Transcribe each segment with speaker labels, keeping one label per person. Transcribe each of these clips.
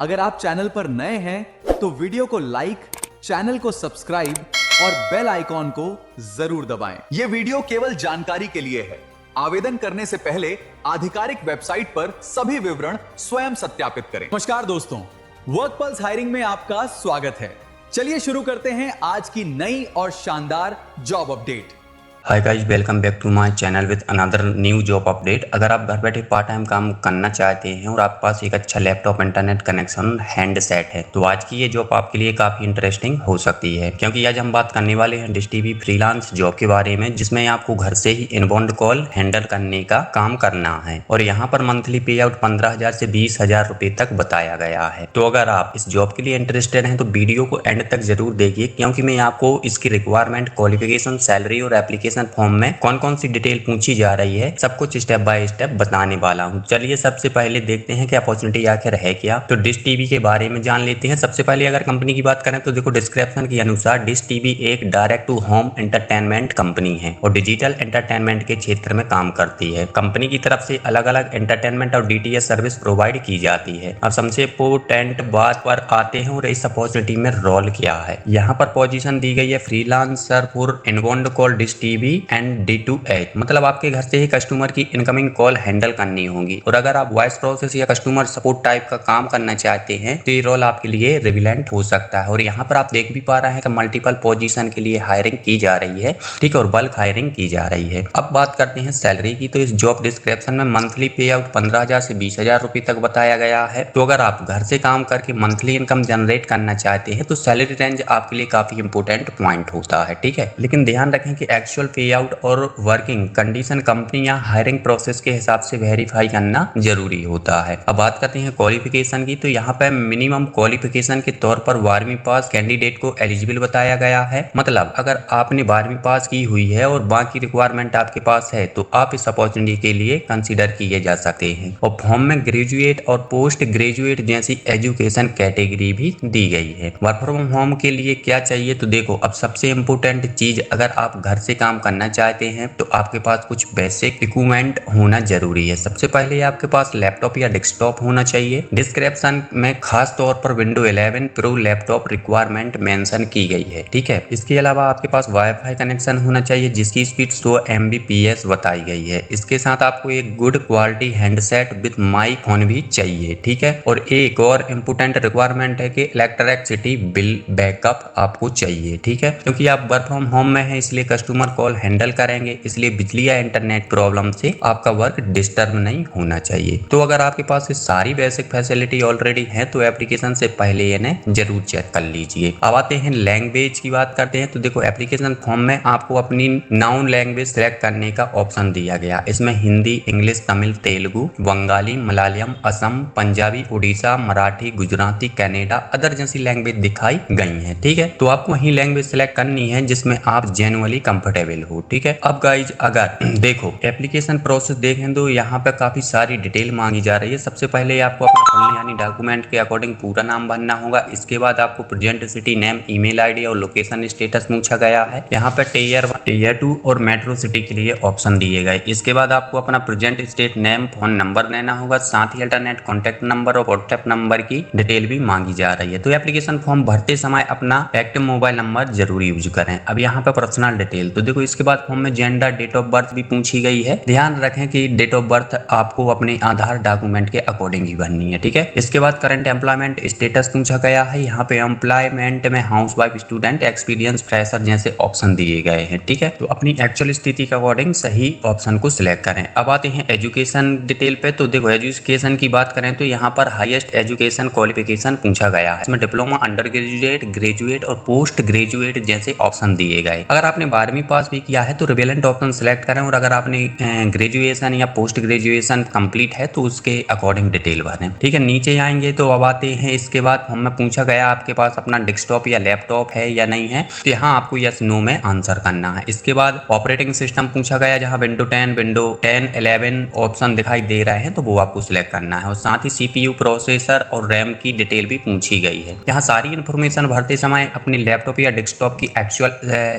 Speaker 1: अगर आप चैनल पर नए हैं तो वीडियो को लाइक, चैनल को सब्सक्राइब और बेल आइकॉन को जरूर दबाएं। यह वीडियो केवल जानकारी के लिए है। आवेदन करने से पहले आधिकारिक वेबसाइट पर सभी विवरण स्वयं सत्यापित करें। नमस्कार दोस्तों, वर्क पल्स हायरिंग में आपका स्वागत है। चलिए शुरू करते हैं आज की नई और शानदार job update.
Speaker 2: Hi guys, welcome back to my channel with another new job update. अगर आप घर बैठे पार्ट टाइम काम करना चाहते हैं और आपके पास एक अच्छा laptop, internet connection, hand set है तो आज की ये जॉब आपके लिए काफी इंटरेस्टिंग हो सकती है, क्योंकि आज हम बात करने वाले हैं डिश टीवी फ्रीलांस जॉब के बारे में, जिसमें आपको घर से ही इनबाउंड कॉल हैंडल करने का काम करना है। और यहाँ पर मंथली पे आउट 15,000 से 20,000 रुपए तक बताया गया है। तो अगर आप इस जॉब के लिए इंटरेस्टेड हैं तो वीडियो को एंड तक जरूर देखिए, क्योंकि मैं आपको इसकी रिक्वायरमेंट, क्वालिफिकेशन, सैलरी और एप्लीकेशन फॉर्म में कौन कौन सी डिटेल पूछी जा रही है सब कुछ स्टेप बाय स्टेप बताने वाला हूं। चलिए सबसे पहले देखते हैं कि अपॉर्चुनिटी आखिर है क्या। तो डिश टीवी के बारे में जान लेते हैं। सबसे पहले अगर कंपनी की बात करें तो देखो, डिस्क्रिप्शन के अनुसार डिश टीवी एक direct to home entertainment company है और डिजिटल एंटरटेनमेंट के क्षेत्र में काम करती है। कंपनी की तरफ से अलग अलग एंटरटेनमेंट और डीटीएच सर्विस प्रोवाइड की जाती है। अब सबसे इम्पोर्टेंट बात पर आते हैं और इस अपॉर्चुनिटी में रोल क्या है। यहाँ पर पोजीशन दी गई है freelancer for inbound call dish TV and D2H, मतलब आपके घर से ही कस्टमर की इनकमिंग कॉल हैंडल करनी होगी। और अगर आप वॉइस प्रोसेस या कस्टमर सपोर्ट टाइप का काम करना चाहते हैं तो ये रोल आपके लिए रिलेवेंट हो सकता है। और यहाँ पर आप देख भी पा रहे हैं कि मल्टीपल पोजीशन के लिए हायरिंग की जा रही है, ठीक है, और बल्क हायरिंग की जा रही है। अब बात करते हैं सैलरी की। तो इस जॉब डिस्क्रिप्शन में मंथली पे आउट 15,000 से 20,000 रुपए तक बताया गया है। तो अगर आप घर से काम करके मंथली इनकम जनरेट करना चाहते हैं तो सैलरी रेंज आपके लिए काफी इंपोर्टेंट पॉइंट होता है, ठीक है। लेकिन ध्यान रखें कि एक्चुअल पे आउट और वर्किंग कंडीशन कंपनी या हायरिंग प्रोसेस के हिसाब से वेरीफाई करना जरूरी होता है। अब बात करते हैं क्वालिफिकेशन की। तो यहाँ पे मिनिमम क्वालिफिकेशन के तौर पर 12वीं पास कैंडिडेट को एलिजिबल बताया गया है। मतलब अगर आपने 12वीं पास की हुई है और बाकी रिक्वायरमेंट आपके पास है तो आप इस अपॉर्चुनिटी के लिए कंसीडर किए जा सकते हैं। और फॉर्म में ग्रेजुएट और पोस्ट ग्रेजुएट जैसी एजुकेशन कैटेगरी भी दी गई है। वर्क फ्रॉम होम के लिए क्या चाहिए तो देखो, अब सबसे इम्पोर्टेंट चीज, अगर आप घर से काम करना चाहते हैं तो आपके पास कुछ बेसिक इक्विपमेंट होना जरूरी है। सबसे पहले आपके पास लैपटॉप या डेस्कटॉप होना चाहिए। डिस्क्रिप्शन में खास तौर पर window 11 pro laptop requirement mention की गई है, ठीक है। इसके अलावा आपके पास वाईफाई कनेक्शन होना चाहिए जिसकी स्पीड 100 Mbps बताई गई है। इसके साथ आपको एक good quality handset with microphone भी चाहिए, ठीक है। और एक और इम्पोर्टेंट रिक्वायरमेंट है कि इलेक्ट्रिसिटी बिल बैकअप आपको चाहिए, ठीक है, क्योंकि आप वर्क फ्रॉम होम में है इसलिए कस्टमर कॉल हैंडल करेंगे, इसलिए बिजली या इंटरनेट प्रॉब्लम से आपका वर्क डिस्टर्ब नहीं होना चाहिए। तो अगर आपके पास ये सारी बेसिक फैसिलिटी ऑलरेडी है तो एप्लीकेशन से पहले इन्हें जरूर चेक कर लीजिए। अब आते हैं लैंग्वेज की बात करते हैं। तो देखो, एप्लीकेशन फॉर्म में आपको अपनी नाउन लैंग्वेज सिलेक्ट करने का ऑप्शन दिया गया। इसमें Hindi, English, Tamil, Telugu, Bengali, Malayalam, Assam, Punjabi, Orissa, Marathi, Gujarati, Canada, other जैसी लैंग्वेज दिखाई गई है, ठीक है। तो आपको वही लैंग्वेज सिलेक्ट करनी है जिसमें आप जेन्युइनली कंफर्टेबल हो, ठीक है। अब गाइज अगर देखो एप्लीकेशन प्रोसेस देखें तो यहाँ पे काफी सारी डिटेल मांगी जा रही है। सबसे पहले आपको अपना फुल यानी डॉक्यूमेंट के अकॉर्डिंग पूरा नाम भरना होगा। इसके बाद आपको present city name, email ID और लोकेशन स्टेटस पूछा गया है। यहाँ पे टीयर 1, टीयर 2 और मेट्रो सिटी के लिए ऑप्शन दिए गए। इसके बाद आपको अपना present state name, phone number देना होगा, साथ ही अल्टरनेट कॉन्टेक्ट नंबर और व्हाट्सएप नंबर की डिटेल भी मांगी जा रही है। तो एप्लीकेशन फॉर्म भरते समय अपना एक्टिव मोबाइल नंबर जरूर यूज करें। अब यहाँ पे पर्सनल डिटेल, तो देखो इसके बाद फॉर्म में जेंडर, डेट ऑफ बर्थ भी पूछी गई है। ध्यान रखें कि डेट ऑफ बर्थ आपको अपने आधार डॉक्यूमेंट के अकॉर्डिंग ही भरनी है, ठीक है। इसके बाद करंट एम्प्लॉयमेंट स्टेटस पूछा गया है। यहाँ पे एम्प्लॉयमेंट में हाउसवाइफ, स्टूडेंट, एक्सपीरियंस, फ्रेशर जैसे ऑप्शन दिए गए हैं, ठीक है। तो अपनी एक्चुअल स्थिति के अकॉर्डिंग सही ऑप्शन को सिलेक्ट करें। अब आते हैं एजुकेशन डिटेल पे। तो देखो एजुकेशन की बात करें तो यहाँ पर हाईएस्ट एजुकेशन क्वालिफिकेशन पूछा गया है। इसमें डिप्लोमा, अंडर ग्रेजुएट, ग्रेजुएट और पोस्ट ग्रेजुएट जैसे ऑप्शन दिए गए। अगर आपने 12वीं पास भी किया है तो रिलेवेंट ऑप्शन सिलेक्ट करें, और अगर आपने ग्रेजुएशन या पोस्ट ग्रेजुएशन कंप्लीट है तो उसके अकॉर्डिंग डिटेल भरें, ठीक है। नीचे आएंगे तो अब आते हैं, इसके बाद हमें पूछा गया आपके पास अपना डेस्कटॉप या लैपटॉप है या नहीं है, तो यहाँ आपको यस नो में आंसर करना है। इसके बाद ऑपरेटिंग सिस्टम पूछा गया, जहाँ विंडो 10, विंडो 10, 11 ऑप्शन दिखाई दे रहे हैं तो वो आपको सिलेक्ट करना है। और साथ ही CPU, प्रोसेसर और रैम की डिटेल भी पूछी गई है। यहाँ सारी इन्फॉर्मेशन भरते समय अपने लैपटॉप या डेस्कटॉप की एक्चुअल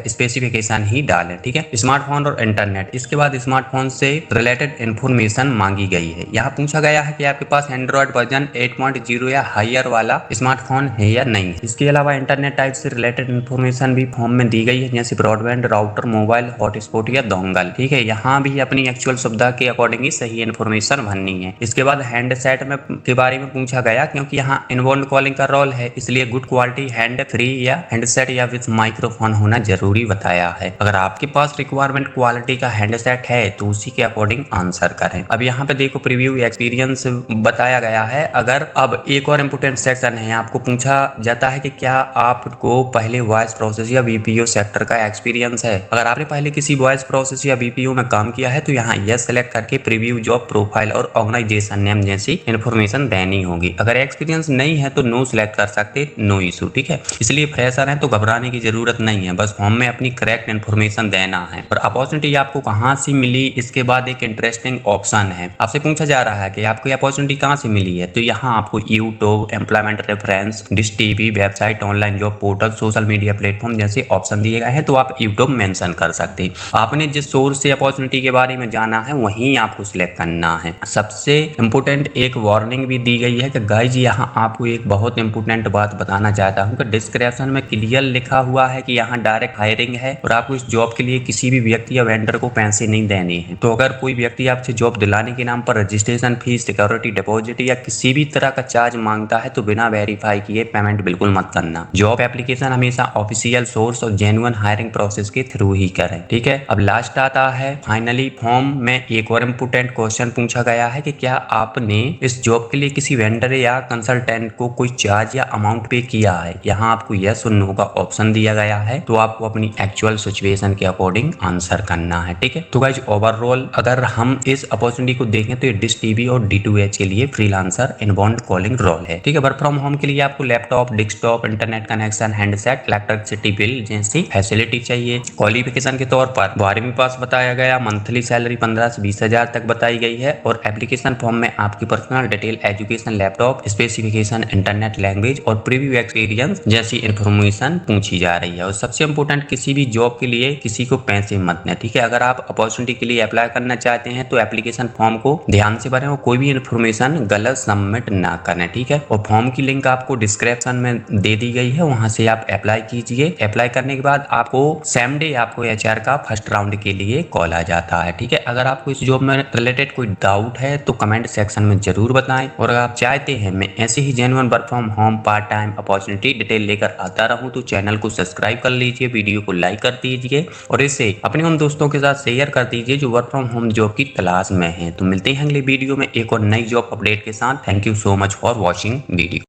Speaker 2: स्पेसिफिकेशन ही डाल डालें। ठीक है, स्मार्टफोन और इंटरनेट, इसके बाद स्मार्टफोन से रिलेटेड इन्फॉर्मेशन मांगी गई है। यहाँ पूछा गया है कि आपके पास एंड्रॉइड वर्जन 8.0 या हायर वाला स्मार्टफोन है या नहीं। इसके अलावा इंटरनेट टाइप से रिलेटेड इन्फॉर्मेशन भी फॉर्म में दी गई है, जैसे ब्रॉडबैंड, राउटर, मोबाइल हॉटस्पॉट या डोंगल। ठीक है, यहाँ भी अपनी एक्चुअल सुविधा के अकॉर्डिंग ही सही इन्फॉर्मेशन भरनी है। इसके बाद हैंडसेट में के बारे में पूछा गया, क्योंकि यहाँ इनबाउंड कॉलिंग का रोल है, इसलिए गुड क्वालिटी हैंड फ्री या हैंडसेट या विद माइक्रोफोन होना जरूरी बताया है। अगर आपके पास रिक्वायरमेंट क्वालिटी का हैंडसेट है तो उसी के अकॉर्डिंग आंसर करें। अब यहाँ पे देखो प्रीव्यू एक्सपीरियंस बताया गया है। अगर अब एक और इम्पोर्टेंट सेक्शन है, आपको पूछा जाता है कि क्या आपको पहले वॉइस प्रोसेस या बीपीओ सेक्टर का एक्सपीरियंस है। अगर आपने पहले किसी वॉइस प्रोसेस या बीपीओ में काम किया है तो यहाँ यस सेलेक्ट करके प्रीव्यू जॉब प्रोफाइल और ऑर्गेनाइजेशन नेम जैसी इन्फॉर्मेशन देनी होगी। अगर एक्सपीरियंस नहीं है तो नो सिलेक्ट कर सकते, नो इशू। ठीक है, इसलिए फ्रेशर है तो घबराने की जरूरत नहीं है, बस फॉर्म में अपनी करेक्ट इन्फॉर्मेशन देना है। और अपॉर्चुनिटी आपको कहाँ से मिली, इसके बाद एक इंटरेस्टिंग ऑप्शन है। आपसे पूछा जा रहा है कि आपको ये अपॉर्चुनिटी कहाँ से मिली है, तो यहाँ आपको YouTube, employment reference, dish TV, website, online job portal, social media platform जैसे ऑप्शन दिए गए हैं, तो आप यूट्यूब मेंशन कर सकते हैं। आपने जिस सोर्स से अपॉर्चुनिटी के बारे में जाना है वहीं आपको सिलेक्ट करना है। सबसे इंपोर्टेंट एक वार्निंग भी दी गई है कि गाइज यहाँ आपको एक बहुत इंपोर्टेंट बात बताना चाहता हूँ कि डिस्क्रिप्शन में क्लियर लिखा हुआ है कि यहाँ डायरेक्ट हायरिंग है और आपको इस जॉब के लिए किसी भी व्यक्ति या वेंडर को पैसे नहीं देने हैं। तो अगर कोई व्यक्ति आपसे जॉब दिलाने के नाम पर रजिस्ट्रेशन फीस, सिक्योरिटी डिपॉजिट या किसी भी तरह का चार्ज मांगता है तो बिना वेरीफाई किए पेमेंट बिल्कुल मत करना। जॉब एप्लीकेशन हमेशा ऑफिशियल सोर्स और जेन्युइन हायरिंग प्रोसेस के थ्रू ही करें। ठीक है, अब लास्ट आता है फाइनली फॉर्म में एक और इम्पोर्टेंट क्वेश्चन पूछा गया है कि क्या आपने इस जॉब के लिए किसी वेंडर या कंसल्टेंट को कोई चार्ज या अमाउंट पे किया है। यहाँ आपको यस और नो का ऑप्शन दिया गया है, तो आपको अपनी एक्चुअल सिचुएशन के अकॉर्डिंग आंसर करना है। ठीक है, तो गाइज ओवरऑल अगर हम इस अपॉर्चुनिटी को देखें तो ये डिश टीवी और D2H के लिए फ्रीलांसर इनबाउंड कॉलिंग रोल है। ठीक है, वर्क फ्रॉम होम के लिए आपको laptop, desktop, internet connection, handset, electricity bill जैसी फैसिलिटी चाहिए। क्वालिफिकेशन के तौर पर 12वीं पास बताया गया, मंथली सैलरी 15 से 20 हजार तक बताई गई है और एप्लीकेशन फॉर्म में आपकी personal detail, education, laptop specification, internet language और प्रीव्यू एक्सपीरियंस जैसी इन्फॉर्मेशन पूछी जा रही है। और सबसे इंपॉर्टेंट, किसी भी जॉब के लिए किसी को पैसे मत दें। ठीक है, अगर आप अपॉर्चुनिटी के लिए अप्लाई करना चाहते हैं तो एप्लीकेशन फॉर्म को ध्यान से भरें और कोई भी इन्फॉर्मेशन गलत सबमिट ना करें। ठीक है, और फॉर्म की लिंक आपको डिस्क्रिप्शन में दे दी गई है, वहां से आप अप्लाई कीजिए। अप्लाई करने के बाद आपको सेम डे आपको HR का फर्स्ट राउंड के लिए कॉल आ जाता है। ठीक है, अगर आपको इस जॉब में रिलेटेड कोई डाउट है तो कमेंट सेक्शन में जरूर बताएं और अगर आप चाहते हैं मैं ऐसे ही genuine work from home part time opportunity detail लेकर आता रहूं तो चैनल को सब्सक्राइब कर लीजिए, वीडियो को लाइक कर दीजिए और इसे अपने उन दोस्तों के साथ शेयर कर दीजिए जो वर्क फ्रॉम होम जॉब की तलाश में हैं। तो मिलते हैं अगले वीडियो में एक और नई जॉब अपडेट के साथ। Thank you so much for watching video.